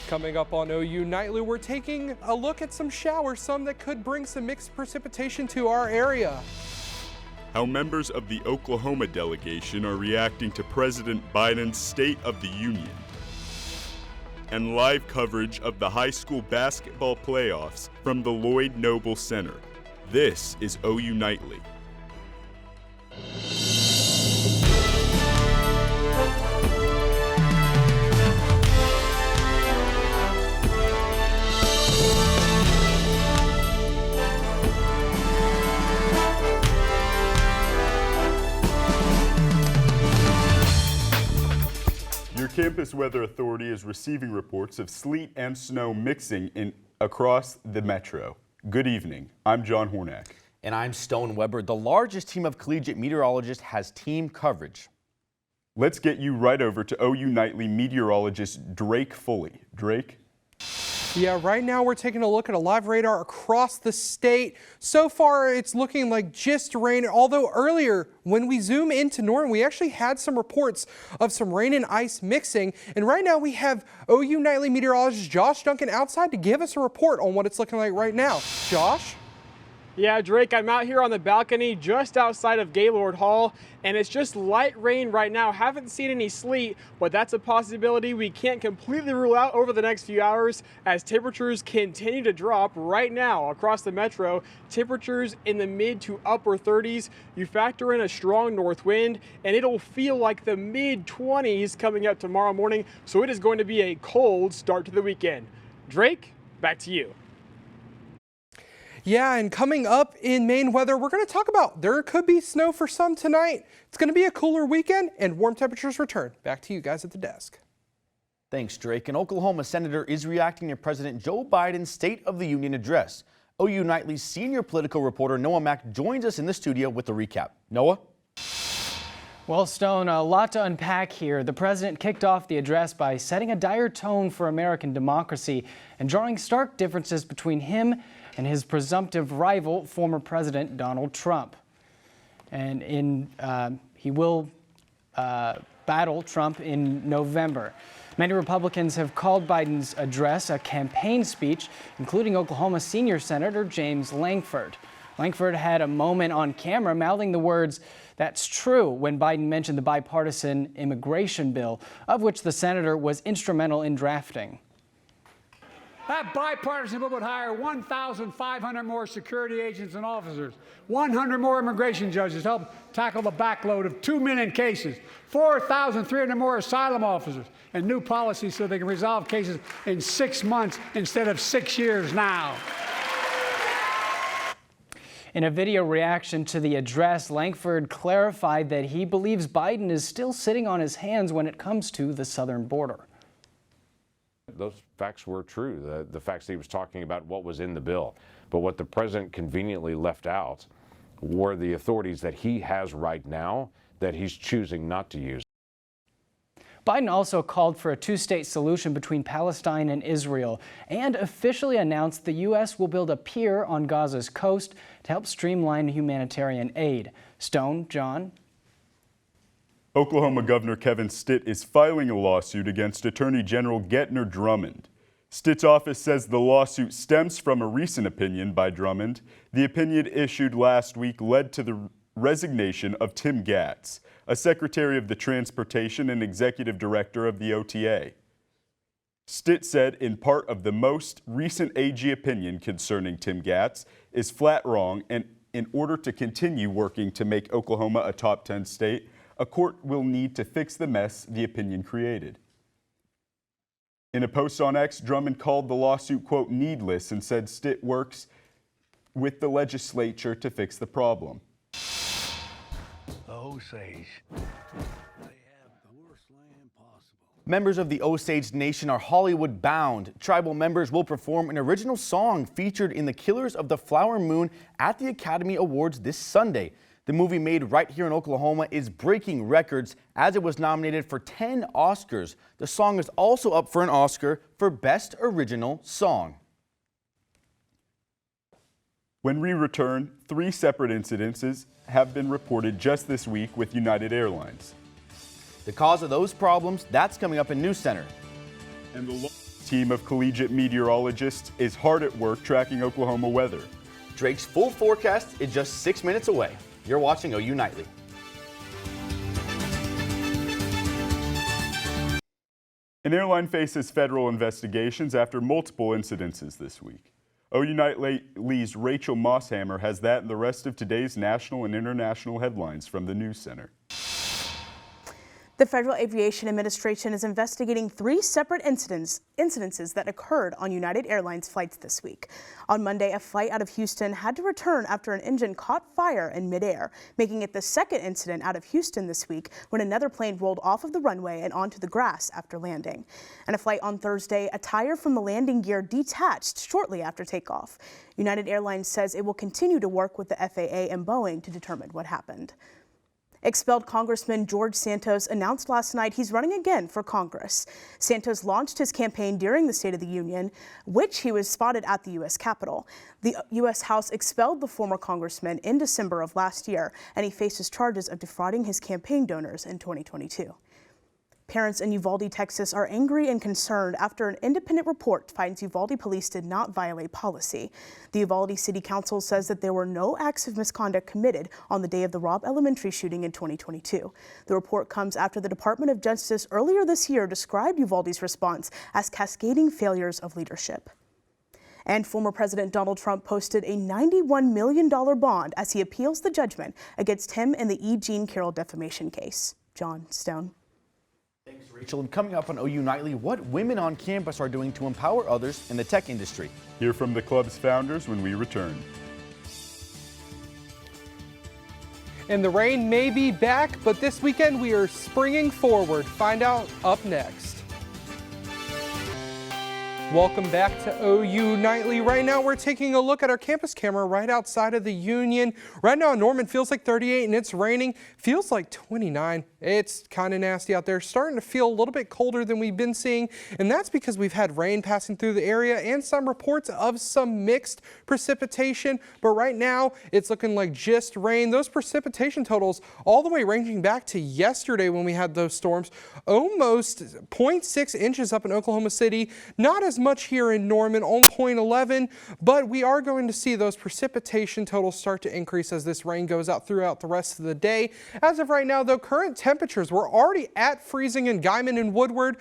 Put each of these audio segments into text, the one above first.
Coming up on OU Nightly, we're taking a look at some showers, some that could bring some mixed precipitation to our area. How members of the Oklahoma delegation are reacting to President Biden's State of the Union. And live coverage of the high school basketball playoffs from the Lloyd Noble Center. This is OU Nightly. Your campus weather authority is receiving reports of sleet and snow mixing across the metro. Good evening. I'm John Hornack. And I'm Stone Weber. The largest team of collegiate meteorologists has team coverage. Let's get you right over to OU Nightly meteorologist Drake Foley. Drake? Yeah, right now we're taking a look at a live radar across the state. So far, it's looking like just rain, although earlier when we zoom into Norton, we actually had some reports of some rain and ice mixing. And right now we have OU Nightly meteorologist Josh Duncan outside to give us a report on what it's looking like right now. Josh? Yeah, Drake, I'm out here on the balcony just outside of Gaylord Hall, and it's just light rain right now. Haven't seen any sleet, but that's a possibility we can't completely rule out over the next few hours as temperatures continue to drop right now across the metro. Temperatures in the mid to upper 30s. You factor in a strong north wind, and it'll feel like the mid 20s coming up tomorrow morning, so it is going to be a cold start to the weekend. Drake, back to you. Yeah, and coming up in Maine weather, we're going to talk about there could be snow for some tonight. It's going to be a cooler weekend and warm temperatures return. Back to you guys at the desk. Thanks, Drake. An Oklahoma senator is reacting to President Joe Biden's State of the Union address. OU Nightly's senior political reporter Noah Mack joins us in the studio with the recap. Noah? Well, Stone, a lot to unpack here. The president kicked off the address by setting a dire tone for American democracy and drawing stark differences between him and his presumptive rival, former President Donald Trump. And he will battle Trump in November. Many Republicans have called Biden's address a campaign speech, including Oklahoma senior Senator James Lankford. Lankford had a moment on camera mouthing the words, "That's true," when Biden mentioned the bipartisan immigration bill, of which the senator was instrumental in drafting. That bipartisan bill would hire 1,500 more security agents and officers, 100 more immigration judges to help tackle the backload of 2 million cases, 4,300 more asylum officers, and new policies so they can resolve cases in 6 months instead of 6 years now. In a video reaction to the address, Lankford clarified that he believes Biden is still sitting on his hands when it comes to the southern border. Those facts were true, the facts that he was talking about, what was in the bill. But what the president conveniently left out were the authorities that he has right now that he's choosing not to use. Biden also called for a two-state solution between Palestine and Israel and officially announced the U.S. will build a pier on Gaza's coast to help streamline humanitarian aid. Stone, John. Oklahoma Governor Kevin Stitt is filing a lawsuit against Attorney General Gettner Drummond. Stitt's office says the lawsuit stems from a recent opinion by Drummond. The opinion issued last week led to the resignation of Tim Gatz, a Secretary of the Transportation and Executive Director of the OTA. Stitt said in part of the most recent AG opinion concerning Tim Gatz is flat wrong, and in order to continue working to make Oklahoma a top 10 state, a court will need to fix the mess the opinion created. In a post on X, Drummond called the lawsuit, quote, needless, and said Stitt works with the legislature to fix the problem. The Osage, they have the worst land possible. Members of the Osage Nation are Hollywood bound. Tribal members will perform an original song featured in The Killers of the Flower Moon at the Academy Awards this Sunday. The movie, made right here in Oklahoma, is breaking records as it was nominated for 10 Oscars. The song is also up for an Oscar for Best Original Song. When we return, 3 separate incidences have been reported just this week with United Airlines. The cause of those problems, that's coming up in News Center. And team of collegiate meteorologists is hard at work tracking Oklahoma weather. Drake's full forecast is just 6 minutes away. You're watching OU Nightly. An airline faces federal investigations after multiple incidences this week. OU Nightly's Rachel Mosshammer has that and the rest of today's national and international headlines from the News Center. The Federal Aviation Administration is investigating 3 separate incidences that occurred on United Airlines flights this week. On Monday, a flight out of Houston had to return after an engine caught fire in midair, making it the second incident out of Houston this week when another plane rolled off of the runway and onto the grass after landing. And a flight on Thursday, a tire from the landing gear detached shortly after takeoff. United Airlines says it will continue to work with the FAA and Boeing to determine what happened. Expelled Congressman George Santos announced last night he's running again for Congress. Santos launched his campaign during the State of the Union, which he was spotted at the U.S. Capitol. The U.S. House expelled the former congressman in December of last year, and he faces charges of defrauding his campaign donors in 2022. Parents in Uvalde, Texas are angry and concerned after an independent report finds Uvalde police did not violate policy. The Uvalde City Council says that there were no acts of misconduct committed on the day of the Robb Elementary shooting in 2022. The report comes after the Department of Justice earlier this year described Uvalde's response as cascading failures of leadership. And former President Donald Trump posted a $91 million bond as he appeals the judgment against him in the E. Jean Carroll defamation case. John Stone. Thanks, Rachel. And coming up on OU Nightly, what women on campus are doing to empower others in the tech industry. Hear from the club's founders when we return. And the rain may be back, but this weekend we are springing forward. Find out up next. Welcome back to OU Nightly. Right now we're taking a look at our campus camera right outside of the Union. Right now in Norman feels like 38 and it's raining. Feels like 29. It's kind of nasty out there. Starting to feel a little bit colder than we've been seeing, and that's because we've had rain passing through the area and some reports of some mixed precipitation. But right now it's looking like just rain. Those precipitation totals all the way ranging back to yesterday when we had those storms. Almost 0.6 inches up in Oklahoma City. Not as much here in Norman, on 0.11, but we are going to see those precipitation totals start to increase as this rain goes out throughout the rest of the day. As of right now, though, current temperatures, we're already at freezing in Guyman and Woodward.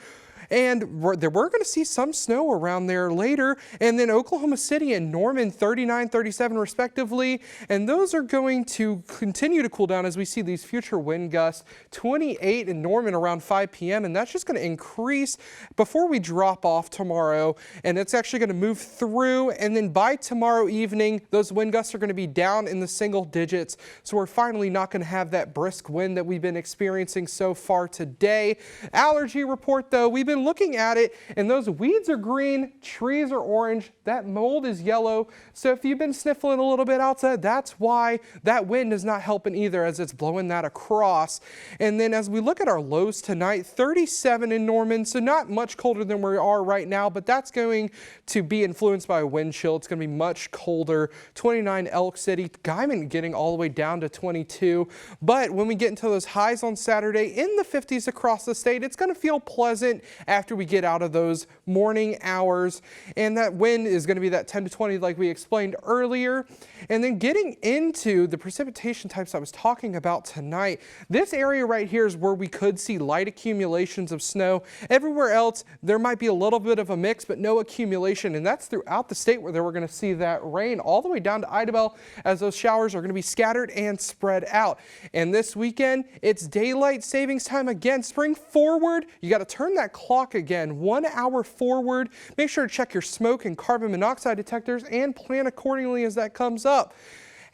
And we're going to see some snow around there later. And then Oklahoma City and Norman 39, 37 respectively. And those are going to continue to cool down as we see these future wind gusts. 28 in Norman around 5 p.m. And that's just going to increase before we drop off tomorrow. And it's actually going to move through. And then by tomorrow evening, those wind gusts are going to be down in the single digits. So we're finally not going to have that brisk wind that we've been experiencing so far today. Allergy report, though, we've been looking at it, and those weeds are green, trees are orange, that mold is yellow. So if you've been sniffling a little bit outside, that's why that wind is not helping either, as it's blowing that across. And then as we look at our lows tonight, 37 in Norman, so not much colder than we are right now, but that's going to be influenced by a wind chill. It's going to be much colder. 29 Elk City, Guyman getting all the way down to 22. But when we get into those highs on Saturday in the 50s across the state, it's going to feel pleasant after we get out of those morning hours. And that wind is going to be that 10 to 20 like we explained earlier. And then getting into the precipitation types I was talking about tonight, this area right here is where we could see light accumulations of snow. Everywhere else, there might be a little bit of a mix, but no accumulation. And that's throughout the state where we're going to see that rain all the way down to Idabel, as those showers are going to be scattered and spread out. And this weekend, it's daylight savings time again. Spring forward, you got to turn that clock again 1 hour forward. Make sure to check your smoke and carbon monoxide detectors and plan accordingly as that comes up.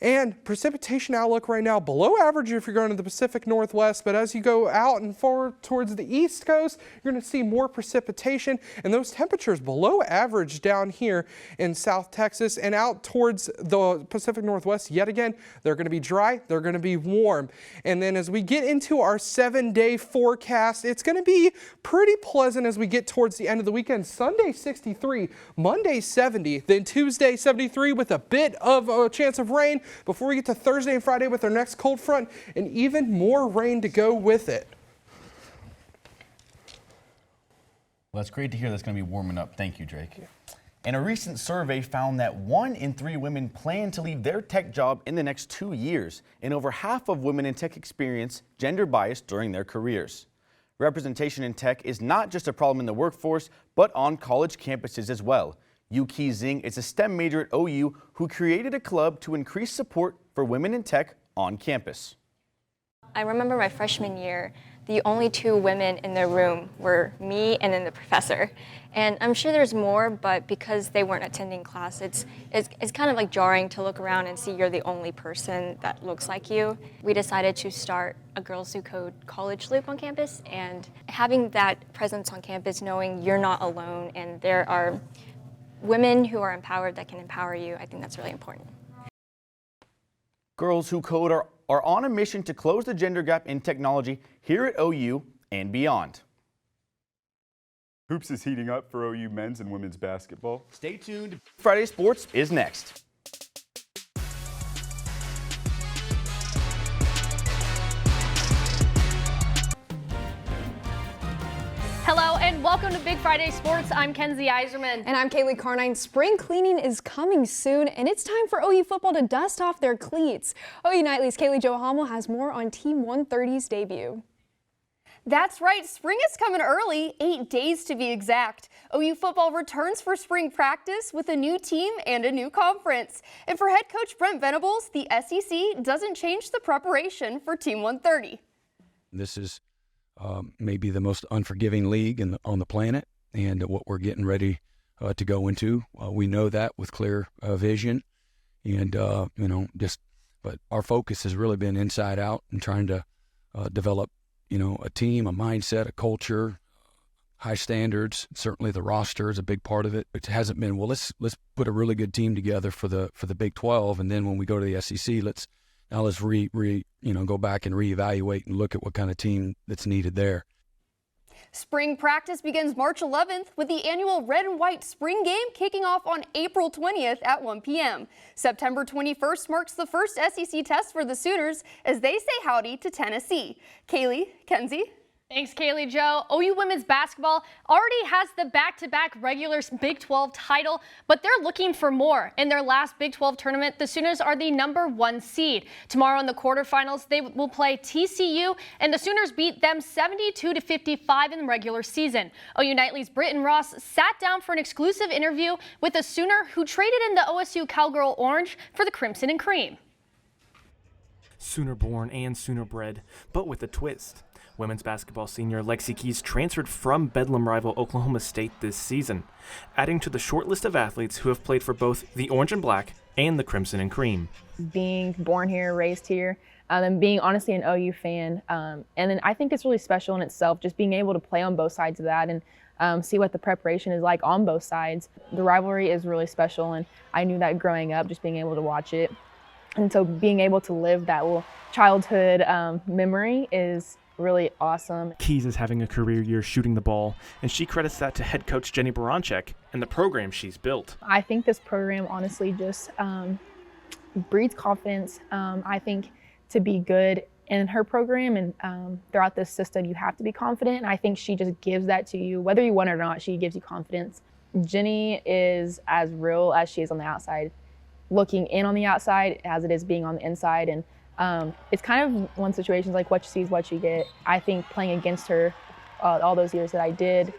And precipitation outlook right now below average if you're going to the Pacific Northwest, but as you go out and forward towards the East Coast, you're going to see more precipitation, and those temperatures below average down here in South Texas and out towards the Pacific Northwest. Yet again, they're going to be dry, they're going to be warm. And then as we get into our 7-day forecast, it's going to be pretty pleasant as we get towards the end of the weekend. Sunday 63, Monday 70, then Tuesday 73 with a bit of a chance of rain, before we get to Thursday and Friday with our next cold front and even more rain to go with it. Well, that's great to hear that's going to be warming up. Thank you, Drake. And a recent survey found that 1 in 3 women plan to leave their tech job in the next 2 years, and over half of women in tech experience gender bias during their careers. Representation in tech is not just a problem in the workforce, but on college campuses as well. Yu Ki Zing is a STEM major at OU who created a club to increase support for women in tech on campus. I remember my freshman year, the only 2 women in the room were me and then the professor. And I'm sure there's more, but because they weren't attending class, it's kind of like jarring to look around and see you're the only person that looks like you. We decided to start a Girls Who Code college loop on campus, and having that presence on campus, knowing you're not alone and there are women who are empowered that can empower you, I think that's really important. Girls Who Code are on a mission to close the gender gap in technology here at OU and beyond. Hoops is heating up for OU men's and women's basketball. Stay tuned. Friday Sports is next. Hello and welcome to Big Friday Sports. I'm Kenzie Iserman. And I'm Kaylee Carnine. Spring cleaning is coming soon, and it's time for OU football to dust off their cleats. OU Nightly's Kaylee Jo Hamel has more on Team 130's debut. That's right, spring is coming early, 8 days to be exact. OU football returns for spring practice with a new team and a new conference. And for head coach Brent Venables, the SEC doesn't change the preparation for Team 130. This is maybe the most unforgiving league on the planet, and what we're getting ready to go into. We know that with clear vision, and but our focus has really been inside out and trying to develop, a team, a mindset, a culture, high standards. Certainly the roster is a big part of it. It hasn't been, well, let's put a really good team together for the Big 12, and then when we go to the SEC, let's go back and reevaluate and look at what kind of team that's needed there. Spring practice begins March 11th with the annual Red and White Spring Game kicking off on April 20th at 1 p.m. September 21st marks the first SEC test for the Sooners as they say howdy to Tennessee. Kaylee, Kenzie. Thanks, Kaylee Jo. OU women's basketball already has the back-to-back regular Big 12 title, but they're looking for more. In their last Big 12 tournament, the Sooners are the #1 seed. Tomorrow in the quarterfinals, they will play TCU, and the Sooners beat them 72-55 in the regular season. OU Nightly's Britton Ross sat down for an exclusive interview with a Sooner who traded in the OSU Cowgirl Orange for the Crimson and Cream. Sooner born and Sooner bred, but with a twist. Women's basketball senior Lexi Keys transferred from Bedlam rival Oklahoma State this season, adding to the short list of athletes who have played for both the Orange and Black and the Crimson and Cream. Being born here, raised here, and being honestly an OU fan, and then I think it's really special in itself, just being able to play on both sides of that and see what the preparation is like on both sides. The rivalry is really special, and I knew that growing up, just being able to watch it. And so being able to live that little childhood memory is really awesome. Keys is having a career year shooting the ball, and she credits that to head coach Jenny Baranchek and the program she's built. I think this program honestly just breeds confidence. I think to be good in her program and throughout this system, you have to be confident. And I think she just gives that to you. Whether you want it or not, she gives you confidence. Jenny is as real as she is on the outside, looking in on the outside as it is being on the inside. And it's kind of one situation like what you see is what you get. I think playing against her all those years that I did,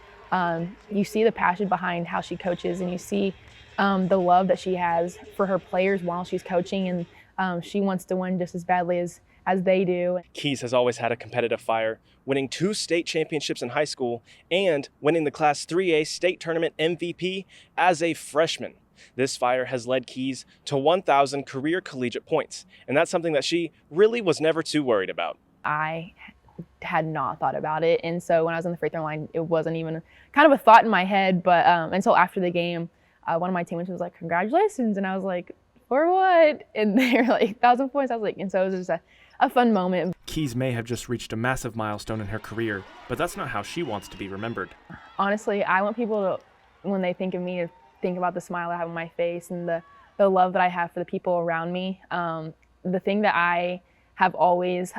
you see the passion behind how she coaches, and you see the love that she has for her players while she's coaching, and she wants to win just as badly as they do. Keys has always had a competitive fire, winning 2 state championships in high school and winning the Class 3A state tournament MVP as a freshman. This fire has led Keys to 1,000 career collegiate points, and that's something that she really was never too worried about. I had not thought about it, and so when I was on the free throw line, it wasn't even kind of a thought in my head, but until after the game, one of my teammates was like, "Congratulations," and I was like, "For what?" And they're like, 1,000 points. I was like, and so it was just a fun moment. Keys may have just reached a massive milestone in her career, but that's not how she wants to be remembered. Honestly, I want people to, when they think of me, to think about the smile I have on my face and the love that I have for the people around me. The thing that I have always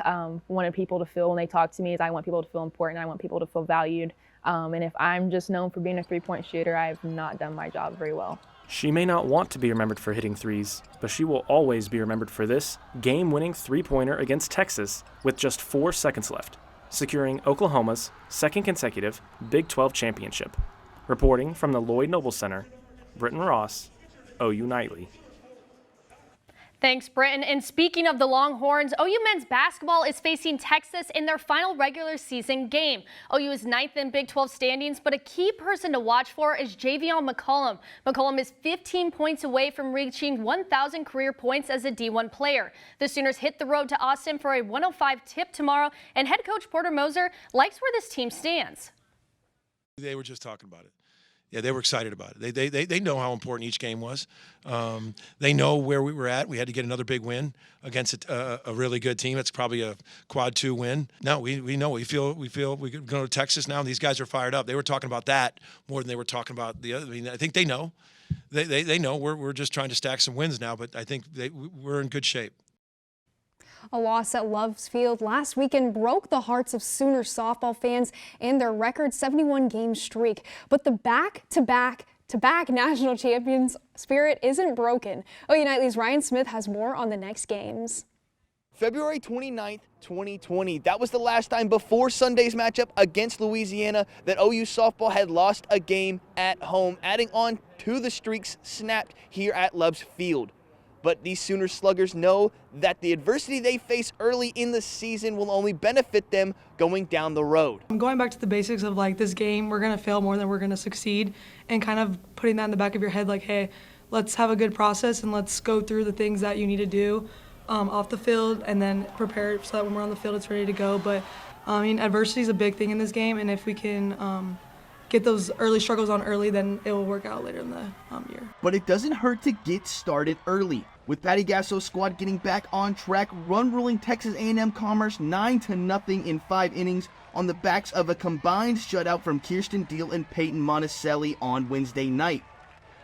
wanted people to feel when they talk to me is I want people to feel important. I want people to feel valued. And if I'm just known for being a three-point shooter, I have not done my job very well. She may not want to be remembered for hitting threes, but she will always be remembered for this game-winning three-pointer against Texas with just 4 seconds left, securing Oklahoma's second consecutive Big 12 championship. Reporting from the Lloyd Noble Center, Britton Ross, OU Nightly. Thanks, Britton. And speaking of the Longhorns, OU men's basketball is facing Texas in their final regular season game. OU is 9th in Big 12 standings, but a key person to watch for is Javion McCollum. McCollum is 15 points away from reaching 1,000 career points as a D1 player. The Sooners hit the road to Austin for a 105 tip tomorrow, and head coach Porter Moser likes where this team stands. They were just talking about it. Yeah, they were excited about it. They know how important each game was. They know where we were at. We had to get another big win against a really good team. It's probably a quad 2 win. No, we know. We feel we could go to Texas now. And these guys are fired up. They were talking about that more than they were talking about the other. I mean, I think they know. They know we're just trying to stack some wins now. But I think we're in good shape. A loss at Loves Field last weekend broke the hearts of Sooner softball fans and their record 71-game streak. But the back-to-back national champions spirit isn't broken. OU Nightly's Ryan Smith has more on the next games. February 29th, 2020. That was the last time before Sunday's matchup against Louisiana that OU softball had lost a game at home, adding on to the streaks snapped here at Loves Field. But these Sooner sluggers know that the adversity they face early in the season will only benefit them going down the road. I'm going back to the basics of like this game, we're going to fail more than we're going to succeed, and kind of putting that in the back of your head like, hey, let's have a good process and let's go through the things that you need to do off the field and then prepare so that when we're on the field it's ready to go. But I mean, adversity is a big thing in this game, and if we can get those early struggles on early, then it will work out later in the year. But it doesn't hurt to get started early. With Patty Gasso's squad getting back on track, run-ruling Texas A&M Commerce 9-0 in 5 innings on the backs of a combined shutout from Kirsten Deal and Peyton Monticelli on Wednesday night.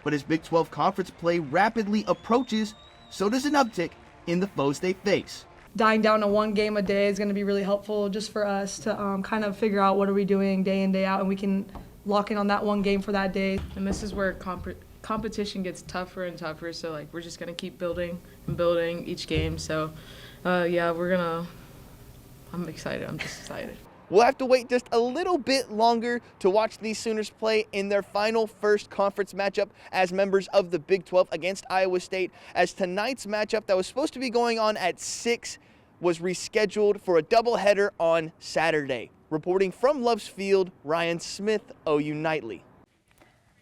But as Big 12 conference play rapidly approaches, so does an uptick in the foes they face. Dying down to one game a day is going to be really helpful just for us to kind of figure out what are we doing day in, day out, and we can lock in on that one game for that day. And this is where competition gets tougher and tougher, so like we're just gonna keep building and building each game. So yeah, I'm excited. I'm just excited. We'll have to wait just a little bit longer to watch these Sooners play in their final first conference matchup as members of the Big 12 against Iowa State, as tonight's matchup that was supposed to be going on at 6 was rescheduled for a doubleheader on Saturday. Reporting from Loves Field, Ryan Smith, OU Nightly.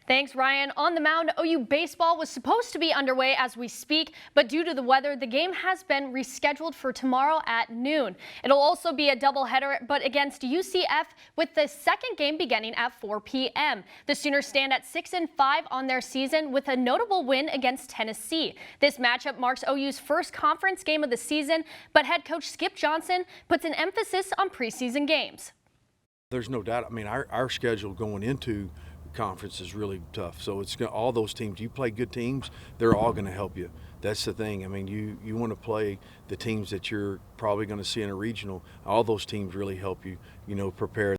Thanks, Ryan. On the mound, OU baseball was supposed to be underway as we speak, but due to the weather, the game has been rescheduled for tomorrow at noon. It'll also be a doubleheader, but against UCF, with the second game beginning at 4 p.m. The Sooners stand at 6-5 on their season with a notable win against Tennessee. This matchup marks OU's first conference game of the season, but head coach Skip Johnson puts an emphasis on preseason games. There's no doubt. I mean, our schedule going into conference is really tough. So it's all those teams. You play good teams, they're all going to help you. That's the thing. I mean, you want to play the teams that you're probably going to see in a regional. All those teams really help you, prepare.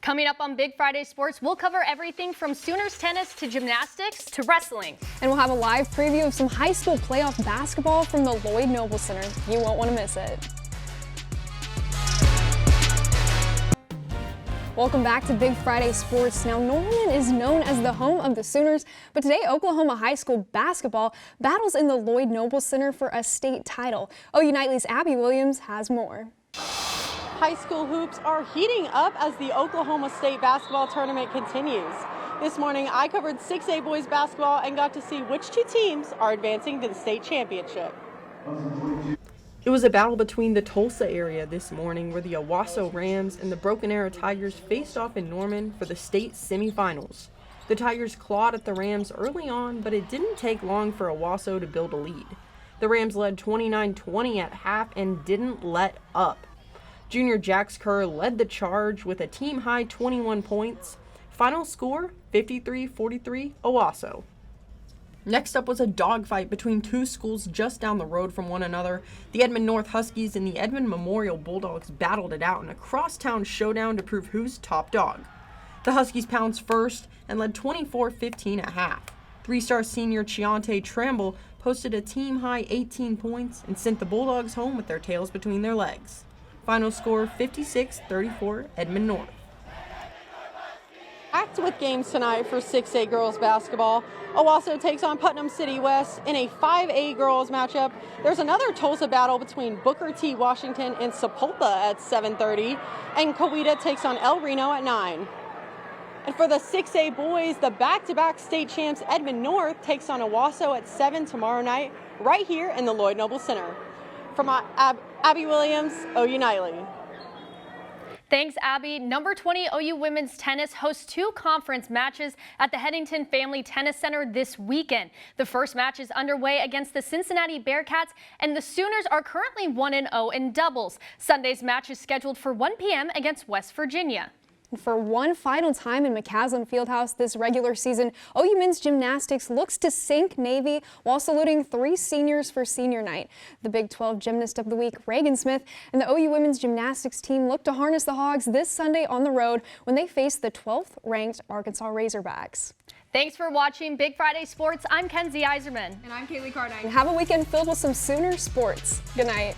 Coming up on Big Friday Sports, we'll cover everything from Sooners tennis to gymnastics to wrestling. And we'll have a live preview of some high school playoff basketball from the Lloyd Noble Center. You won't want to miss it. Welcome back to Big Friday Sports. Now, Norman is known as the home of the Sooners, but today Oklahoma high school basketball battles in the Lloyd Noble Center for a state title. OU Nightly's Abby Williams has more. High school hoops are heating up as the Oklahoma State basketball tournament continues. This morning, I covered 6A boys basketball and got to see which two teams are advancing to the state championship. It was a battle between the Tulsa area this morning where the Owasso Rams and the Broken Arrow Tigers faced off in Norman for the state semifinals. The Tigers clawed at the Rams early on, but it didn't take long for Owasso to build a lead. The Rams led 29-20 at half and didn't let up. Junior Jax Kerr led the charge with a team-high 21 points. Final score, 53-43, Owasso. Next up was a dogfight between two schools just down the road from one another. The Edmond North Huskies and the Edmond Memorial Bulldogs battled it out in a crosstown showdown to prove who's top dog. The Huskies pounced first and led 24-15 at half. Three-star senior Chiante Tramble posted a team-high 18 points and sent the Bulldogs home with their tails between their legs. Final score 56-34 Edmond North. Packed with games tonight for 6A girls basketball. Owasso takes on Putnam City West in a 5A girls matchup. There's another Tulsa battle between Booker T. Washington and Sepulpa at 7:30, and Coweta takes on El Reno at 9. And for the 6A boys, the back-to-back state champs Edmond North takes on Owasso at 7 tomorrow night, right here in the Lloyd Noble Center. From Abby Williams, OU Nightly. Thanks, Abby. Number 20 OU women's tennis hosts two conference matches at the Headington Family Tennis Center this weekend. The first match is underway against the Cincinnati Bearcats, and the Sooners are currently 1-0 in doubles. Sunday's match is scheduled for 1 p.m. against West Virginia. For one final time in McCaslin Fieldhouse this regular season, OU men's gymnastics looks to sink Navy while saluting 3 seniors for senior night. The Big 12 Gymnast of the Week, Reagan Smith, and the OU women's gymnastics team look to harness the Hogs this Sunday on the road when they face the 12th-ranked Arkansas Razorbacks. Thanks for watching Big Friday Sports. I'm Kenzie Iserman. And I'm Kaylee Cardine. And have a weekend filled with some Sooner sports. Good night.